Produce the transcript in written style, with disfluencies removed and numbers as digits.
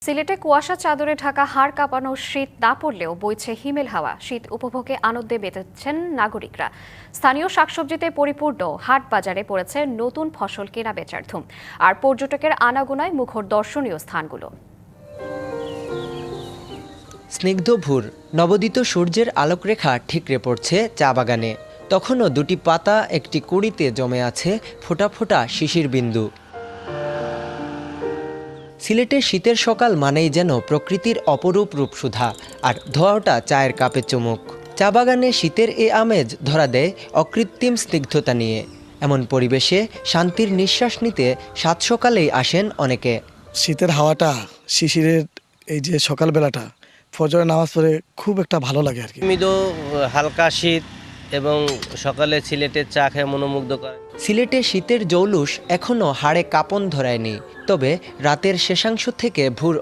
সিলেটে কুয়াশা চাদরে ঢাকা হাড় কাঁপানো শীত না পড়লেও বইছে হিমেল হাওয়া। শীত উপভোগে আনন্দে মেতেছেন নাগরিকরা। স্থানীয় শাকসবজিতে পরিপূর্ণ হাট বাজারে পড়েছে নতুন ফসল কেনা বেচার ধুম। আর পর্যটকের আনাগোনায় মুখর দর্শনীয় স্থানগুলো। স্নিগ্ধ ভোর, নবোদিত সূর্যের আলোকরেখা ঠিকরে পড়ছে চা বাগানে। তখনও দুটি পাতা একটি কুঁড়িতে জমে আছে ফোঁটা ফোঁটা শিশির বিন্দু। সিলেটে শীতের সকাল মানেই যেন প্রকৃতির অপরূপ রূপসুধা, আর ধোঁয়াটা চায়ের কাপে চুমুক। চা বাগানে শীতের এ আমেজ ধরা দেয় অকৃত্রিম স্নিগ্ধতা নিয়ে। এমন পরিবেশে শান্তির নিঃশ্বাস নিতে সাত সকালেই আসেন অনেকে। শীতের হাওয়াটা, শিশিরের এই যে সকালবেলাটা, ফজরের নামাজ পড়ে খুব একটা ভালো লাগে আর কি। মৃদু হালকা শীত এবং সকালে সিলেটের চা খেয়ে মনোমুগ্ধ করে। সিলেটে শীতের জৌলুস এখনও হাড়ে কাঁপন ধরায়নি, তবে রাতের শেষাংশ থেকে ভোর